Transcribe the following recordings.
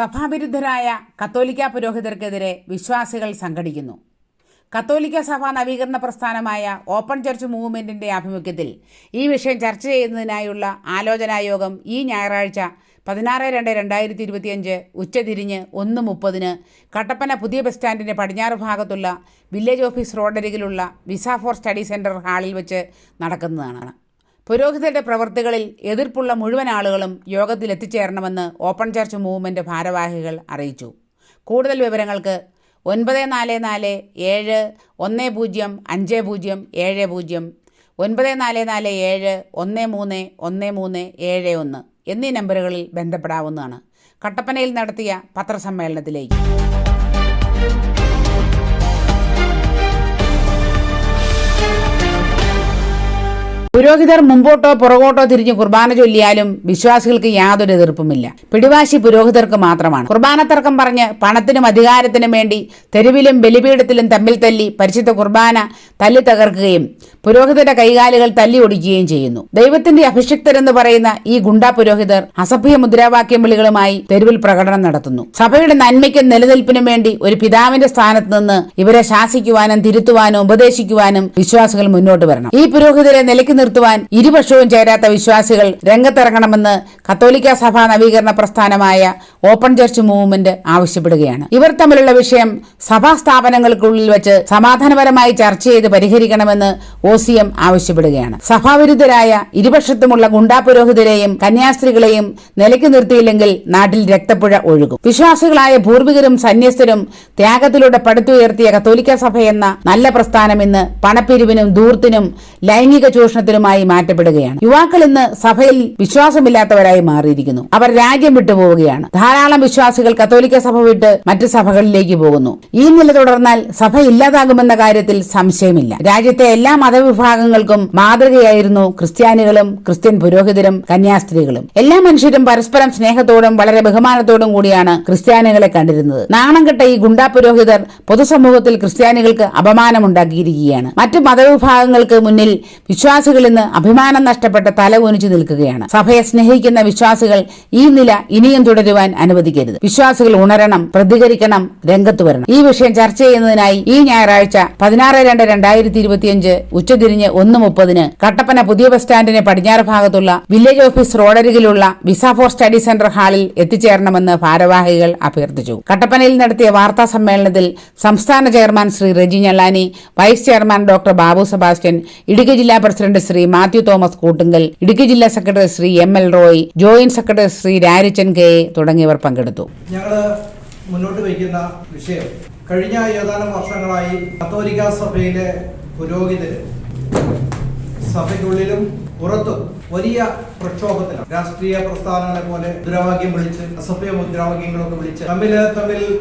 സഭാവിരുദ്ധരായ കത്തോലിക്ക പുരോഹിതർക്കെതിരെ വിശ്വാസികൾ സംഘടിക്കുന്നു. കത്തോലിക്ക സഭാ നവീകരണ പ്രസ്ഥാനമായ ഓപ്പൺ ചർച്ച് മൂവ്മെൻറ്റിൻ്റെ ആഭിമുഖ്യത്തിൽ ഈ വിഷയം ചർച്ച ചെയ്യുന്നതിനായുള്ള ആലോചനായോഗം ഈ ഞായറാഴ്ച 16/2/2025 ഉച്ചതിരിഞ്ഞ് 1:30 കട്ടപ്പന പുതിയ ബസ് സ്റ്റാൻഡിൻ്റെ പടിഞ്ഞാറ് ഭാഗത്തുള്ള വില്ലേജ് ഓഫീസ് റോഡരികിലുള്ള വിസ ഫോർ സ്റ്റഡി സെൻറ്റർ ഹാളിൽ വെച്ച് നടക്കുന്നതാണ്. പുരോഹിതരുടെ പ്രവൃത്തികളിൽ എതിർപ്പുള്ള മുഴുവൻ ആളുകളും യോഗത്തിൽ എത്തിച്ചേരണമെന്ന് ഓപ്പൺ ചർച്ച് മൂവ്മെൻറ്റ് ഭാരവാഹികൾ അറിയിച്ചു. കൂടുതൽ വിവരങ്ങൾക്ക് 9447105070 9447131371 എന്നീ നമ്പറുകളിൽ ബന്ധപ്പെടാവുന്നതാണ്. കട്ടപ്പനയിൽ നടത്തിയ പത്രസമ്മേളനത്തിലേക്ക് പുരോഹിതർ മുമ്പോട്ടോ പുറകോട്ടോ തിരിഞ്ഞ് കുർബാന ചൊല്ലിയാലും വിശ്വാസികൾക്ക് യാതൊരു എതിർപ്പുമില്ല. പിടിവാശി പുരോഹിതർക്ക് മാത്രമാണ്. കുർബാന തർക്കം പറഞ്ഞ് പണത്തിനും അധികാരത്തിനും വേണ്ടി തെരുവിലും ബലിപീഠത്തിലും തമ്മിൽ തല്ലി പരിശുദ്ധ കുർബാന തല്ലി തകർക്കുകയും പുരോഹിതരുടെ കൈകാലുകൾ തല്ലി ഒടിക്കുകയും ചെയ്യുന്നു. ദൈവത്തിന്റെ അഭിഷിക്തരെന്ന് പറയുന്ന ഈ ഗുണ്ടാ പുരോഹിതർ അസഭ്യ മുദ്രാവാക്യം വിളികളുമായി തെരുവിൽ പ്രകടനം നടത്തുന്നു. സഭയുടെ നന്മയ്ക്കും നിലനിൽപ്പിനും വേണ്ടി ഒരു പിതാവിന്റെ സ്ഥാനത്ത് നിന്ന് ഇവരെ ശാസിക്കുവാനും തിരുത്തുവാനും ഉപദേശിക്കുവാനും വിശ്വാസികൾ മുന്നോട്ട് വരണം. ഈ പുരോഹിതരെ നിലയ്ക്ക് നിർത്തുവാൻ ഇരുപക്ഷവും ചേരാത്ത വിശ്വാസികൾ രംഗത്തിറങ്ങണമെന്ന് കത്തോലിക്ക സഭാ നവീകരണ പ്രസ്ഥാനമായ ഓപ്പൺ ചർച്ച് മൂവ്മെന്റ് ആവശ്യപ്പെടുകയാണ്. ഇവർ തമ്മിലുള്ള വിഷയം സഭാ സ്ഥാപനങ്ങൾക്കുള്ളിൽ വെച്ച് സമാധാനപരമായി ചർച്ച ചെയ്ത് പരിഹരിക്കണമെന്ന് OCM ആവശ്യപ്പെടുകയാണ്. സഭാവിരുദ്ധരായ ഇരുപക്ഷത്തുമുള്ള ഗുണ്ടാ പുരോഹിതരെയും കന്യാസ്ത്രീകളെയും നിലയ്ക്ക് നിർത്തിയില്ലെങ്കിൽ നാട്ടിൽ രക്തപ്പുഴ ഒഴുകും. വിശ്വാസികളായ പൂർവികരും സന്യസ്തരും ത്യാഗത്തിലൂടെ പടുത്തുയർത്തിയ കത്തോലിക്ക സഭ എന്ന നല്ല പ്രസ്ഥാനം ഇന്ന് പണപ്പിരിവിനും ധൂർത്തിനും ലൈംഗിക ചൂഷണത്തിനുമായി മാറ്റപ്പെടുകയാണ്. യുവാക്കൾ ഇന്ന് സഭയിൽ വിശ്വാസമില്ലാത്തവരായി മാറിയിരിക്കുന്നു. അവർ രാജ്യം വിട്ടുപോവുകയാണ്. ധാരാളം വിശ്വാസികൾ കത്തോലിക്ക സഭ വിട്ട് മറ്റ് സഭകളിലേക്ക് പോകുന്നു. ഈ നില തുടർന്നാൽ സഭ ഇല്ലാതാകുമെന്ന കാര്യത്തിൽ സംശയമില്ല. രാജ്യത്തെ എല്ലാ മതവിഭാഗങ്ങൾക്കും മാതൃകയായിരുന്നു ക്രിസ്ത്യാനികളും ക്രിസ്ത്യൻ പുരോഹിതരും കന്യാസ്ത്രീകളും. എല്ലാ മനുഷ്യരും പരസ്പരം സ്നേഹത്തോടും വളരെ ബഹുമാനത്തോടും കൂടിയാണ് ക്രിസ്ത്യാനികളെ കണ്ടിരുന്നത്. നാണം കെട്ട ഈ ഗുണ്ടാ പുരോഹിതർ പൊതുസമൂഹത്തിൽ ക്രിസ്ത്യാനികൾക്ക് അപമാനമുണ്ടാക്കിയിരിക്കുകയാണ്. മറ്റു മതവിഭാഗങ്ങൾക്ക് മുന്നിൽ വിശ്വാസികൾ ഇന്ന് അഭിമാനം നഷ്ടപ്പെട്ട് തല കുനിച്ചു നിൽക്കുകയാണ്. സഭയെ സ്നേഹിക്കുന്ന വിശ്വാസികൾ ഈ നില ഇനിയും തുടരുവാൻ അനുവദിക്കരുത്. വിശ്വാസികൾ ഉണരണം, പ്രതികരിക്കണം, രംഗത്ത് വരണം. ഈ വിഷയം ചർച്ച ചെയ്യുന്നതിനായി ഈ ഞായറാഴ്ച 16/2/2025 ഉച്ചതിരിഞ്ഞ് 1:30 കട്ടപ്പന പുതിയ ബസ് സ്റ്റാൻഡിന് പടിഞ്ഞാറ് ഭാഗത്തുള്ള വില്ലേജ് ഓഫീസ് റോഡരികിലുള്ള വിസ ഫോർ സ്റ്റഡി സെന്റർ ഹാളിൽ എത്തിച്ചേരണമെന്ന് ഭാരവാഹികൾ അഭ്യർത്ഥിച്ചു. കട്ടപ്പനയിൽ നടത്തിയ വാർത്താ സമ്മേളനത്തിൽ സംസ്ഥാന chairman Shri Reji Njallani, vice chairman doctor Babu Sebastian, Idukki ജില്ലാ president Shri Mathew Thomas Kootunkal, Idukki ജില്ലാ secretary Shri ML Roy, joint secretary Shri Rarichan KA തുടങ്ങിയവർ പങ്കെടുത്തു. ഞങ്ങൾ മുന്നോട്ട് വയ്ക്കുന്ന വിഷയം കഴിഞ്ഞ ഏതാനും വർഷങ്ങളായി കത്തോലിക്ക സഭയിലെ പുരോഹിതർ സഭയ്ക്കുള്ളിലും പുറത്തും വലിയ പ്രക്ഷോഭത്തിലാണ്. രാഷ്ട്രീയ പ്രസ്ഥാനങ്ങളെ പോലെ മുദ്രാവാക്യം വിളിച്ച് അസഭ്യ മുദ്രാവാക്യങ്ങളൊക്കെ വിളിച്ച് തമ്മിൽ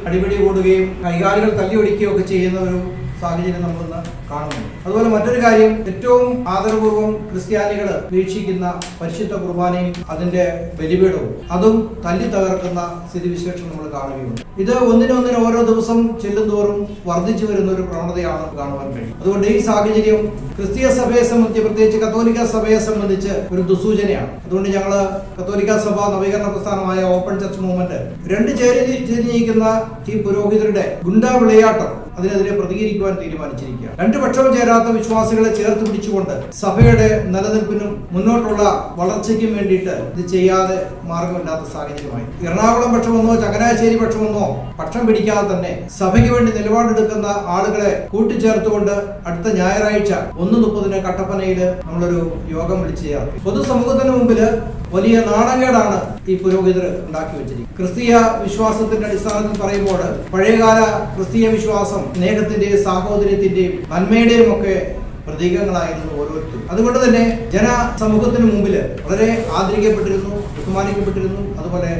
അടിപിടി കൂടുകയും കൈകാലുകൾ തല്ലിയൊടിക്കുകയും ഒക്കെ ചെയ്യുന്ന ഒരു സാഹചര്യം നമ്മളിന്ന് കാണുന്നു. അതുപോലെ മറ്റൊരു കാര്യം, ഏറ്റവും ആദരപൂർവ്വം ക്രിസ്ത്യാനികൾ വീക്ഷിക്കുന്ന പരിശുദ്ധ കുർബാനയും അതിന്റെ ബലിപീഠവും അതും തല്ലി തകർക്കുന്ന സ്ഥിതിവിശേഷം നമ്മൾ കാണുകയുണ്ട്. ഇത് ഒന്നിനൊന്നിന് ഓരോ ദിവസം ചെല്ലുന്തോറും വർദ്ധിച്ചു വരുന്ന ഒരു പ്രവണതയാണ് കാണുവാൻ കഴിയും. അതുകൊണ്ട് ഈ സാഹചര്യം ക്രിസ്തീയ സഭയെ സംബന്ധിച്ച്, പ്രത്യേകിച്ച് കത്തോലിക്ക സഭയെ സംബന്ധിച്ച് ഒരു ദുസൂചനയാണ്. അതുകൊണ്ട് ഞങ്ങള് കത്തോലിക്ക സഭ നവീകരണ പ്രസ്ഥാനമായ ഓപ്പൺ ചർച്ച് മൂവ്മെന്റ് രണ്ട് ചേരിയിരിക്കുന്ന ഈ പുരോഹിതരുടെ ഗുണ്ടാ വിളയാട്ടം അതിനെതിരെ പ്രതികരിക്കുവാൻ തീരുമാനിച്ചിരിക്കുകയാണ്. രണ്ടു പക്ഷവും ചേരാത്ത വിശ്വാസികളെ ചേർത്ത് പിടിച്ചുകൊണ്ട് സഭയുടെ നിലനിൽപ്പിനും മുന്നോട്ടുള്ള വളർച്ചയ്ക്കും വേണ്ടിയിട്ട് ഇത് ചെയ്യാതെ മാർഗമില്ലാത്ത സാഹചര്യമായി. എറണാകുളം പക്ഷമെന്നോ ചങ്ങനാശ്ശേരി പക്ഷമെന്നോ പക്ഷം പിടിക്കാതെ തന്നെ സഭയ്ക്ക് വേണ്ടി നിലപാടെടുക്കുന്ന ആളുകളെ കൂട്ടിച്ചേർത്തുകൊണ്ട് അടുത്ത ഞായറാഴ്ച 1:30 കട്ടപ്പനയിൽ നമ്മളൊരു യോഗം വിളിച്ചു ചേർന്നു. പൊതുസമൂഹത്തിന് മുമ്പിൽ വലിയ നാണക്കേടാണ് ഈ പുരോഹിതർ ഉണ്ടാക്കി വെച്ചിരിക്കുന്നത്. ക്രിസ്തീയ വിശ്വാസത്തിന്റെ അടിസ്ഥാനത്തിൽ പറയുമ്പോൾ പഴയകാല ക്രിസ്തീയ വിശ്വാസം സ്നേഹത്തിന്റെയും സാഹോദര്യത്തിന്റെയും നന്മയുടെയും ഒക്കെ പ്രതീകങ്ങളായിരുന്നു ഓരോരുത്തരും. അതുകൊണ്ട് തന്നെ ജനസമൂഹത്തിന് മുമ്പിൽ വളരെ ആദരിക്കപ്പെട്ടിരുന്നു, ബഹുമാനിക്കപ്പെട്ടിരുന്നു. അതുപോലെ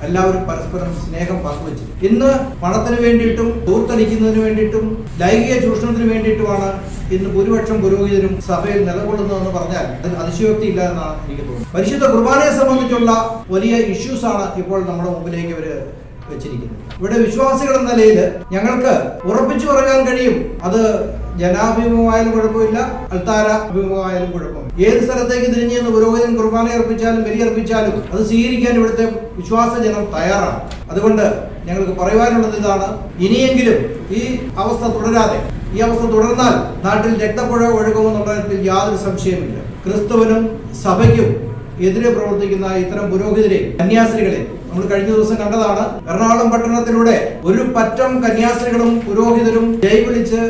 എല്ലാവരും പരസ്പരം സ്നേഹം പങ്കുവച്ചു. ഇന്ന് പണത്തിന് വേണ്ടിയിട്ടും ദൂർത്തടിക്കുന്നതിന് വേണ്ടിയിട്ടും ലൈംഗിക ചൂഷണത്തിന് വേണ്ടിയിട്ടുമാണ് ഇന്ന് ഭൂരിപക്ഷം പുരോഹിതരും സഭയിൽ നിലകൊള്ളുന്നതെന്ന് പറഞ്ഞാൽ അതിന് അതിശയോക്തി ഇല്ല എന്നാണ് എനിക്ക് തോന്നുന്നത്. പരിശുദ്ധ കുർബാനയെ സംബന്ധിച്ചുള്ള വലിയ ഇഷ്യൂസ് ആണ് ഇപ്പോൾ നമ്മുടെ മുമ്പിലേക്ക് ഇവര് വെച്ചിരിക്കുന്നത്. ഇവിടെ വിശ്വാസികൾ എന്ന നിലയിൽ ഞങ്ങൾക്ക് ഉറപ്പിച്ചു പറയാൻ കഴിയും, അത് ജനാഭിമുഖമായാലും കുഴപ്പമില്ല, അൾത്താര അഭിമുഖമായാലും കുഴപ്പമില്ല. ഏത് സ്ഥലത്തേക്ക് തിരിഞ്ഞ് നിന്ന് പുരോഹിതൻ കുർബാന അർപ്പിച്ചാലും ബലിയർപ്പിച്ചാലും അത് സ്വീകരിക്കാൻ ഇവിടുത്തെ വിശ്വാസ ജനം തയ്യാറാണ്. അതുകൊണ്ട് ഞങ്ങൾക്ക് പറയുവാനുള്ളത് ഇതാണ്: ഇനിയെങ്കിലും ഈ അവസ്ഥ തുടരാതെ, ഈ അവസ്ഥ തുടർന്നാൽ നാട്ടിൽ രക്തപ്പുഴ ഒഴുകുമെന്നുള്ളതിൽ യാതൊരു സംശയമില്ല. ക്രിസ്തുവിനും സഭയ്ക്കും എതിരെ പ്രവർത്തിക്കുന്ന ഇത്തരം പുരോഹിതരെ, കന്യാസ്ത്രീകളെ നമ്മൾ കഴിഞ്ഞ ദിവസം കണ്ടതാണ്. എറണാകുളം പട്ടണത്തിലൂടെ ഒരു പറ്റം കന്യാസ്ത്രീകളും പുരോഹിതരും ജയ് വിളിച്ച്,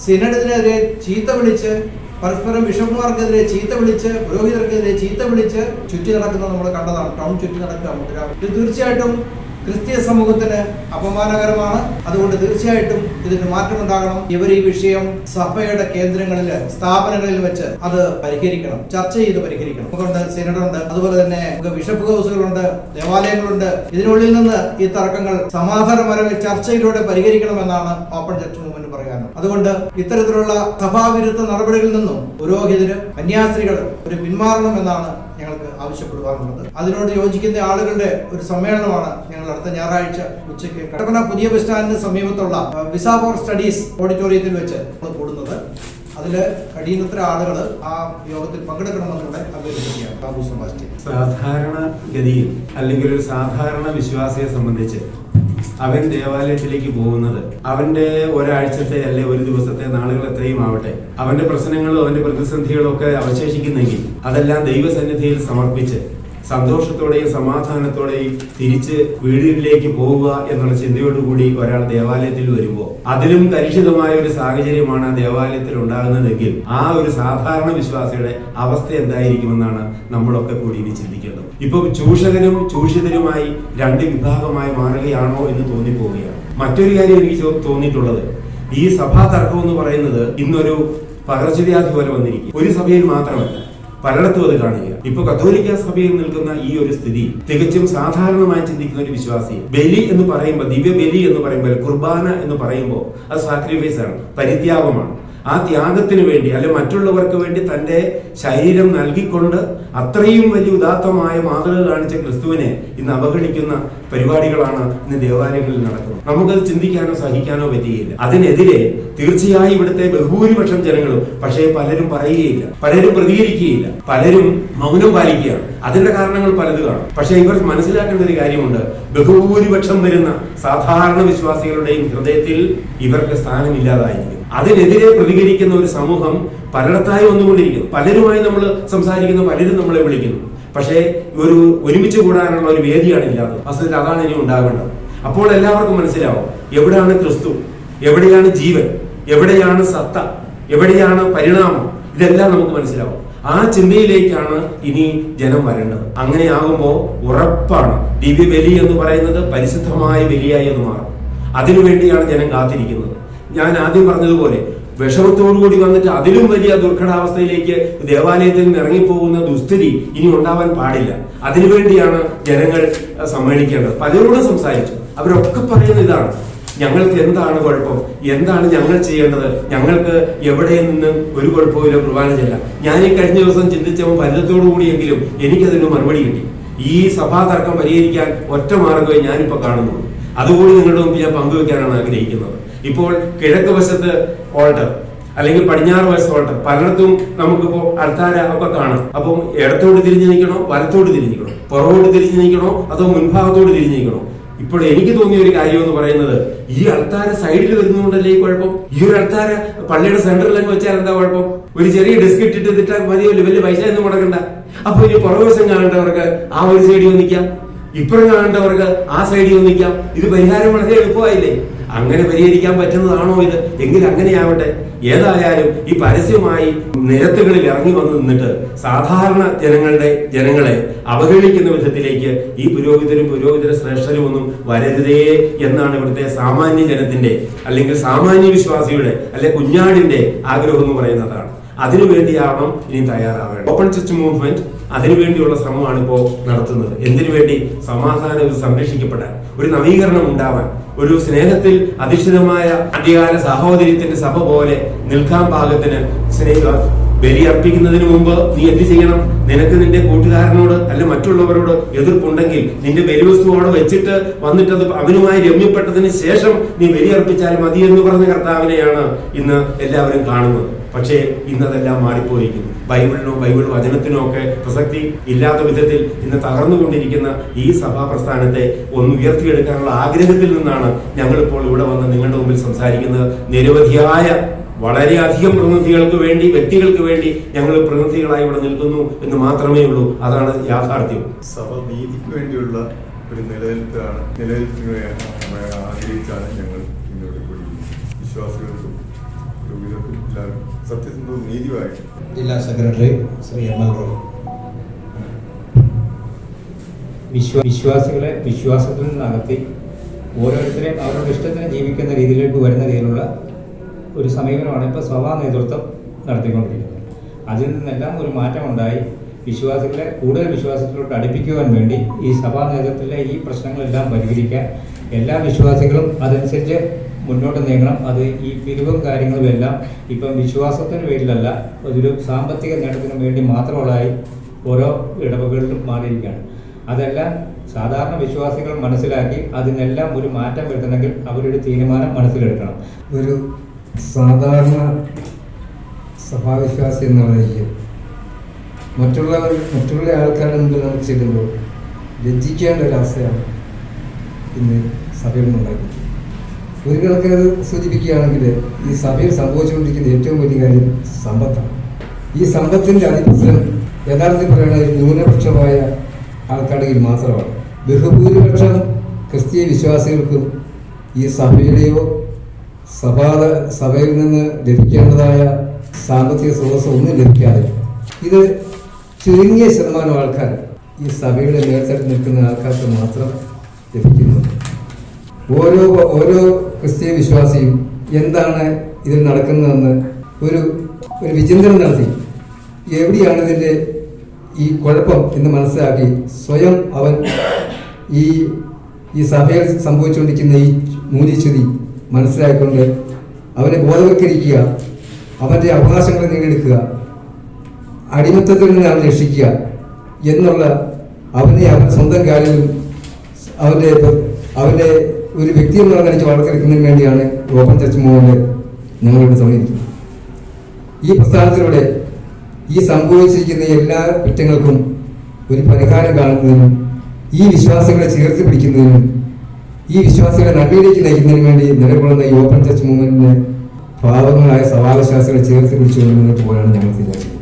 സിനഡിനെതിരെ ചീത്ത വിളിച്ച്, പരസ്പരം ബിഷപ്പുമാർക്കെതിരെ ചീത്ത വിളിച്ച്, പുരോഹിതർക്കെതിരെ ചീത്ത വിളിച്ച് ചുറ്റി നടക്കുന്നത് നമ്മൾ കണ്ടതാണ്. ടൗൺ ചുറ്റി നടക്കുക. ഇത് തീർച്ചയായിട്ടും ക്രിസ്തീയ സമൂഹത്തിന് അപമാനകരമാണ്. അതുകൊണ്ട് തീർച്ചയായിട്ടും ഇതിന് മാറ്റമുണ്ടാകണം. ഇവർ ഈ വിഷയം സഭയുടെ കേന്ദ്രങ്ങളിൽ, സ്ഥാപനങ്ങളിൽ വെച്ച് അത് പരിഹരിക്കണം, ചർച്ച ചെയ്ത് പരിഹരിക്കണം. നമുക്കുണ്ട് സിനഡുണ്ട്, അതുപോലെ തന്നെ ബിഷപ്പ് ഹൗസുകളുണ്ട്, ദേവാലയങ്ങളുണ്ട്. ഇതിനുള്ളിൽ നിന്ന് ഈ തർക്കങ്ങൾ സമാധാനപരമായ ചർച്ചയിലൂടെ പരിഹരിക്കണമെന്നാണ് ഓപ്പൺ ചർച്ച് മൂവ്മെന്റ് പറയാനുള്ളത്. അതുകൊണ്ട് ഇത്തരത്തിലുള്ള സഭാവിരുദ്ധ നടപടികളിൽ നിന്നും പുരോഹിതര്, കന്യാസ്ത്രീകൾ ഒരു പിന്മാറണം എന്നാണ് ഞങ്ങൾക്ക് ആവശ്യപ്പെടുവാനുള്ളത്. അതിനോട് യോജിക്കുന്ന ആളുകളുടെ ഒരു സമ്മേളനമാണ് ഞങ്ങൾ അടുത്ത ഞായറാഴ്ച ഉച്ചയ്ക്ക് കട്ടപ്പന പുതിയ ബസ് സ്റ്റാൻഡിന് സമീപത്തുള്ള വിസ ഫോർ സ്റ്റഡീസ് ഓഡിറ്റോറിയത്തിൽ വെച്ച് നമ്മൾ കൂടുന്നത്. അതിൽ കഴിയുന്നത്ര ആളുകൾ ആ യോഗത്തിൽ പങ്കെടുക്കണമെന്നുള്ള അഭ്യർത്ഥിക്കുകയാണ്. ബാബു സെബാസ്റ്റ്യൻ. സാധാരണ ഗതിയിൽ അല്ലെങ്കിൽ ഒരു സാധാരണ വിശ്വാസിയെ സംബന്ധിച്ച് അവൻ ദേവാലയത്തിലേക്ക് പോകുന്നത് അവന്റെ ഒരാഴ്ചത്തെ അല്ലെ ഒരു ദിവസത്തെ നാളുകൾ എത്രയും ആവട്ടെ, അവന്റെ പ്രശ്നങ്ങളും അവന്റെ പ്രതിസന്ധികളും ഒക്കെ അവശേഷിക്കുന്നെങ്കിൽ അതെല്ലാം ദൈവസന്നിധിയിൽ സമർപ്പിച്ച് സന്തോഷത്തോടെയും സമാധാനത്തോടെയും തിരിച്ച് വീടുകളിലേക്ക് പോവുക എന്നുള്ള ചിന്തയോടുകൂടി ഒരാൾ ദേവാലയത്തിൽ വരുമ്പോൾ അതിലും കലുഷിതമായ ഒരു സാഹചര്യമാണ് ആ ദേവാലയത്തിൽ ഉണ്ടാകുന്നതെങ്കിൽ ആ ഒരു സാധാരണ വിശ്വാസിയുടെ അവസ്ഥ എന്തായിരിക്കുമെന്നാണ് നമ്മളൊക്കെ കൂടി ഇനി ചിന്തിക്കേണ്ടത്. ഇപ്പൊ ചൂഷകരും ചൂഷിതരുമായി രണ്ട് വിഭാഗമായി മാറുകയാണോ എന്ന് തോന്നിപ്പോവുകയാണ്. മറ്റൊരു കാര്യം എനിക്ക് തോന്നിയിട്ടുള്ളത്, ഈ സഭാ തർക്കം എന്ന് പറയുന്നത് ഇന്നൊരു പകർച്ചവ്യാധി പോലെ വന്നിരിക്കും. ഒരു സഭയിൽ മാത്രമല്ല, പലയിടത്തും അത് കാണുക. ഇപ്പൊ കത്തോലിക്ക സഭയിൽ നിൽക്കുന്ന ഈ ഒരു സ്ഥിതി തികച്ചും സാധാരണമായി ചിന്തിക്കുന്ന ഒരു വിശ്വാസി ബലി എന്ന് പറയുമ്പോൾ, ദിവ്യ ബലി എന്ന് പറയുമ്പോൾ, കുർബാന എന്ന് പറയുമ്പോൾ അത് സാക്രിഫൈസ് ആണ്, പരിത്യാഗമാണ്. ആ ത്യാഗത്തിന് വേണ്ടി അല്ലെ മറ്റുള്ളവർക്ക് വേണ്ടി തന്റെ ശരീരം നൽകിക്കൊണ്ട് അത്രയും വലിയ ഉദാത്തമായ മാതൃക കാണിച്ച ക്രിസ്തുവിനെ ഇന്ന് അവഗണിക്കുന്ന പരിപാടികളാണ് ഇന്ന് ദേവാലയങ്ങളിൽ നടക്കുന്നത്. നമുക്കത് ചിന്തിക്കാനോ സഹിക്കാനോ പറ്റുകയില്ല. അതിനെതിരെ തീർച്ചയായും ഇവിടുത്തെ ബഹുഭൂരിപക്ഷം ജനങ്ങളും, പക്ഷേ പലരും പറയുകയില്ല, പലരും പ്രതികരിക്കുകയില്ല, പലരും മൗനം പാലിക്കുകയാണ്. അതിന്റെ കാരണങ്ങൾ പലത് കാണും. പക്ഷെ ഇവർ മനസ്സിലാക്കേണ്ട ഒരു കാര്യമുണ്ട്, ബഹുഭൂരിപക്ഷം വരുന്ന സാധാരണ വിശ്വാസികളുടെയും ഹൃദയത്തിൽ ഇവർക്ക് സ്ഥാനമില്ലാതായിരിക്കും. അതിനെതിരെ പ്രതികരിക്കുന്ന ഒരു സമൂഹം പലയിടത്തായി വന്നുകൊണ്ടിരിക്കുന്നു. പലരുമായി നമ്മൾ സംസാരിക്കുന്നു, പലരും നമ്മളെ വിളിക്കുന്നു. പക്ഷേ ഒരുമിച്ച് കൂടാനുള്ള ഒരു വേദിയാണ് ഇല്ലാത്തത്. അസൽ അതാണ് ഇനി ഉണ്ടാകേണ്ടത്. അപ്പോൾ എല്ലാവർക്കും മനസ്സിലാവും എവിടെയാണ് ക്രിസ്തു, എവിടെയാണ് ജീവൻ, എവിടെയാണ് സത്ത, എവിടെയാണ് പരിണാമം. ഇതെല്ലാം നമുക്ക് മനസ്സിലാവും. ആ ചിന്തയിലേക്കാണ് ഇനി ജനം വരേണ്ടത്. അങ്ങനെ ആകുമ്പോൾ ഉറപ്പാണ് ദിവ്യ ബലി എന്ന് പറയുന്നത് പരിശുദ്ധമായ ബലിയായി എന്ന് മാറും. അതിനുവേണ്ടിയാണ് ജനം കാത്തിരിക്കുന്നത്. ഞാൻ ആദ്യം പറഞ്ഞതുപോലെ വിഷമത്തോടുകൂടി വന്നിട്ട് അതിലും വലിയ ദുർഘടാവസ്ഥയിലേക്ക് ദേവാലയത്തിൽ നിന്ന് ഇറങ്ങിപ്പോകുന്ന ദുസ്ഥിതി ഇനി ഉണ്ടാവാൻ പാടില്ല. അതിനുവേണ്ടിയാണ് ജനങ്ങൾ സമ്മേളിക്കേണ്ടത്. പലരോടും സംസാരിച്ചു, അവരൊക്കെ പറയുന്നത് ഇതാണ്: ഞങ്ങൾക്ക് എന്താണ് കുഴപ്പം, എന്താണ് ഞങ്ങൾ ചെയ്യേണ്ടത്, ഞങ്ങൾക്ക് എവിടെ നിന്നും ഒരു കുഴപ്പമില്ല, കുർബാന ചെല്ലാം. ഞാൻ ഈ കഴിഞ്ഞ ദിവസം ചിന്തിച്ചപ്പോൾ പലതോടു കൂടിയെങ്കിലും എനിക്കതിന് മറുപടി കിട്ടി. ഈ സഭാ തർക്കം പരിഹരിക്കാൻ ഒറ്റ മാർഗമേ ഞാനിപ്പോൾ കാണുന്നുള്ളൂ. അതുകൂടി നിങ്ങളുടെ മുമ്പ് ഞാൻ പങ്കുവെക്കാനാണ് ആഗ്രഹിക്കുന്നത്. ഇപ്പോൾ കിഴക്ക് വശത്ത് ഓൾട്ടർ അല്ലെങ്കിൽ പടിഞ്ഞാറ് വശത്ത് ഓൾട്ടർ, പലയിടത്തും നമുക്കിപ്പോ അൾത്താര ഒക്കെ കാണാം. അപ്പം ഇടത്തോട്ട് തിരിഞ്ഞു നിൽക്കണോ, വലത്തോട്ട് തിരിഞ്ഞിരിക്കണോ, പുറകോട്ട് തിരിഞ്ഞു നിൽക്കണോ, അതോ മുൻഭാഗത്തോട്ട് തിരിഞ്ഞിരിക്കണോ? ഇപ്പോൾ എനിക്ക് തോന്നിയ ഒരു കാര്യം എന്ന് പറയുന്നത്, ഈ അൾത്താര സൈഡിൽ വരുന്നതുകൊണ്ടല്ലേ ഈ കുഴപ്പം? ഈ ഒരു അൾത്താര പള്ളിയുടെ സെന്ററിലങ്ങ് വെച്ചാൽ എന്താ കുഴപ്പം? ഒരു ചെറിയ ഡെസ്ക് ഇട്ടിട്ട് തിട്ടാൽ മതിയല്ലോ, വലിയ പൈസ ഒന്നും മുടക്കണ്ട. അപ്പൊ ഇനി പുറകുവശം കാണേണ്ടവർക്ക് ആ ഒരു സൈഡിൽ ഒന്നിക്കാം, ഇപ്പുറം കാണേണ്ടവർക്ക് ആ സൈഡിൽ ഒന്നിക്കാം. ഇത് പരിഹാരം വളരെ എളുപ്പമായില്ലേ? അങ്ങനെ പരിഹരിക്കാൻ പറ്റുന്നതാണോ ഇത്? എങ്കിൽ അങ്ങനെയാവട്ടെ. ഏതായാലും ഈ പരസ്യമായി നിരത്തുകളിൽ ഇറങ്ങി വന്നു നിന്നിട്ട് സാധാരണ ജനങ്ങളെ അവഹേളിക്കുന്ന വിധത്തിലേക്ക് ഈ പുരോഹിതര ശ്രേഷ്ഠരും ഒന്നും വരരുതേ എന്നാണ് ഇവിടുത്തെ സാമാന്യ ജനത്തിന്റെ അല്ലെങ്കിൽ സാമാന്യ വിശ്വാസിയുടെ അല്ലെ കുഞ്ഞാടിന്റെ ആഗ്രഹം എന്ന് പറയുന്നതാണ്. അതിനുവേണ്ടിയാവണം ഇനി തയ്യാറാവേണ്ടത്. ഓപ്പൺ ചർച്ച് മൂവ്മെന്റ് അതിനുവേണ്ടിയുള്ള ശ്രമമാണ് ഇപ്പോൾ നടത്തുന്നത്. എന്തിനു വേണ്ടി? സമാധാനം സംരക്ഷിക്കപ്പെടാൻ, ഒരു നവീകരണം ഉണ്ടാവാൻ, ഒരു സ്നേഹത്തിൽ അധിഷ്ഠിതമായ ആദ്യകാല സഹോദര്യത്തിന്റെ സഭ പോലെ നിൽക്കാൻ പാകത്തിന് ബലിയർപ്പിക്കുന്നതിന് മുമ്പ് നീ എന്ത് ചെയ്യണം? നിനക്ക് നിന്റെ കൂട്ടുകാരനോട് അല്ലെ മറ്റുള്ളവരോട് എതിർപ്പുണ്ടെങ്കിൽ നിന്റെ ബലിവസ്തു അവിടെ വെച്ചിട്ട് വന്നിട്ട് അത് അവനുമായി രമ്യപ്പെട്ടതിന് ശേഷം നീ ബലിയർപ്പിച്ചാൽ മതി എന്ന് പറഞ്ഞ കർത്താവിനെയാണ് ഇന്ന് എല്ലാവരും കാണുന്നത്. പക്ഷേ ഇന്നതെല്ലാം മാറിപ്പോയിരിക്കുന്നു. ബൈബിൾ വചനത്തിനോ ഒക്കെ പ്രസക്തി ഇല്ലാത്ത വിധത്തിൽ ഇന്ന് തകർന്നുകൊണ്ടിരിക്കുന്ന ഈ സഭാ പ്രസ്ഥാനത്തെ ഒന്ന് ഉയർത്തിയെടുക്കാനുള്ള ആഗ്രഹത്തിൽ നിന്നാണ് ഞങ്ങളിപ്പോൾ ഇവിടെ വന്ന് നിങ്ങളുടെ മുമ്പിൽ സംസാരിക്കുന്നത്. നിരവധിയായ വളരെയധികം പ്രതിനിധികൾക്ക് വേണ്ടി, വ്യക്തികൾക്ക് വേണ്ടി ഞങ്ങൾ പ്രതിനിധികളായി ഇവിടെ നിൽക്കുന്നു എന്ന് മാത്രമേ ഉള്ളൂ. അതാണ് യാഥാർത്ഥ്യം. സഭ നീതിക്ക് വേണ്ടിയുള്ള ഒരു നിലനിൽപ്പിന് ആഗ്രഹിച്ചാണ് ഞങ്ങൾ ഇന്നിവിടെ കൂടി വിശ്വാസികൾക്കും രോഗികൾക്കും എല്ലാവർക്കും സത്യസന്ധവും നീതിയുമായിട്ട്. ജില്ലാ secretary Shri M L Roy. വിശ്വാസികളെ വിശ്വാസത്തിൽ നിന്നകത്തി ഓരോരുത്തരെയും അവരുടെ ഇഷ്ടത്തിന് ജീവിക്കുന്ന രീതിയിലേക്ക് വരുന്ന രീതിയിലുള്ള ഒരു സമീപനമാണ് ഇപ്പോൾ സഭാ നേതൃത്വം നടത്തിക്കൊണ്ടിരിക്കുന്നത്. അതിൽ നിന്നെല്ലാം ഒരു മാറ്റമുണ്ടായി വിശ്വാസികളെ കൂടുതൽ വിശ്വാസത്തിലോട്ട് അടുപ്പിക്കുവാൻ വേണ്ടി ഈ സഭാ നേതൃത്വത്തിലെ ഈ പ്രശ്നങ്ങളെല്ലാം പരിഹരിക്കാൻ എല്ലാ വിശ്വാസികളും അതനുസരിച്ച് മുന്നോട്ട് നീങ്ങണം. അത് ഈ പിരിവും കാര്യങ്ങളും എല്ലാം ഇപ്പം വിശ്വാസത്തിന് വേണ്ടിയല്ല, അതൊരു സാമ്പത്തിക നേട്ടത്തിന് വേണ്ടി മാത്രമുള്ളതായി ഓരോ ഇടവകളിലും മാറിയിരിക്കുകയാണ്. അതെല്ലാം സാധാരണ വിശ്വാസികൾ മനസ്സിലാക്കി അതിനെല്ലാം ഒരു മാറ്റം വരുത്തണമെങ്കിൽ അവരൊരു തീരുമാനം മനസ്സിലെടുക്കണം. ഒരു സാധാരണ സഭാവിശ്വാസി എന്ന് പറയുക മറ്റുള്ള ആൾക്കാരുടെ മുമ്പിൽ നമുക്ക് ചെല്ലുമ്പോൾ ലജ്ജിക്കേണ്ട ഒരവസ്ഥയാണ് ഇന്ന് സഭയിൽ നിന്നുണ്ടാക്കുന്നത്. ഒരു കണക്കിന് അത് സൂചിപ്പിക്കുകയാണെങ്കിൽ ഈ സഭയിൽ സംഭവിച്ചുകൊണ്ടിരിക്കുന്ന ഏറ്റവും വലിയ കാര്യം സമ്പത്താണ്. ഈ സമ്പത്തിൻ്റെ അധിപത്യം യഥാർത്ഥത്തിൽ പറയുന്നത് ന്യൂനപക്ഷമായ ആൾക്കാരുടെ കയ്യിൽ മാത്രമാണ്. ബഹുഭൂരിപക്ഷം ക്രിസ്തീയ വിശ്വാസികൾക്കും ഈ സഭയുടെയോ സഭയിൽ നിന്ന് ലഭിക്കേണ്ടതായ സാമ്പത്തിക സ്രോതസ് ഒന്നും ലഭിക്കാതെ ഇത് ചുരുങ്ങിയ ശതമാനം ആൾക്കാർ ഈ സഭയുടെ മേൽത്തട്ടിൽ നിൽക്കുന്ന ആൾക്കാർക്ക് മാത്രം ലഭിക്കുന്നുണ്ട്. ഓരോ ക്രിസ്തീയ വിശ്വാസിയും എന്താണ് ഇതിൽ നടക്കുന്നതെന്ന് ഒരു വിചിന്തനം നടത്തി എവിടെയാണ് ഇതിൻ്റെ ഈ കുഴപ്പം എന്ന് മനസ്സിലാക്കി സ്വയം അവൻ ഈ സഭയിൽ സംഭവിച്ചുകൊണ്ടിരിക്കുന്ന ഈ മൂല്യച്യുതി മനസ്സിലാക്കിക്കൊണ്ട് അവനെ ബോധവൽക്കരിക്കുക, അവൻ്റെ അവകാശങ്ങളെ നേടിയെടുക്കുക, അടിമത്തത്തിൽ നിന്ന് അവനെ രക്ഷിക്കുക എന്നുള്ള അവൻ്റെ സ്വന്തം കാര്യവും അവൻ്റെ ഒരു വ്യക്തിയെ നിർണ്ണയിച്ച് വളർത്തിയെടുക്കുന്നതിന് വേണ്ടിയാണ് ഓപ്പൺ ചർച്ച് മൂവ്മെന്റ് ഞങ്ങളിവിടെ സമീപിക്കുന്നത്. ഈ പ്രസ്ഥാനത്തിലൂടെ ഈ സംഭവിച്ചിരിക്കുന്ന എല്ലാ കുറ്റങ്ങൾക്കും ഒരു പരിഹാരം കാണുന്നതിനും ഈ വിശ്വാസികളെ ചേർത്ത് പിടിക്കുന്നതിനും ഈ വിശ്വാസികളെ നന്മയിലേക്ക് നയിക്കുന്നതിന് വേണ്ടി നിലകൊള്ളുന്ന ഈ ഓപ്പൺ ചർച്ച് മൂവ്മെന്റിന് പാവങ്ങളായ സഭാവിശ്വാസികളെ ചേർത്ത് പിടിച്ചുകൊണ്ട് മുന്നോട്ട് പോകാനാണ് ഞങ്ങൾ തീരുമാനിച്ചത്.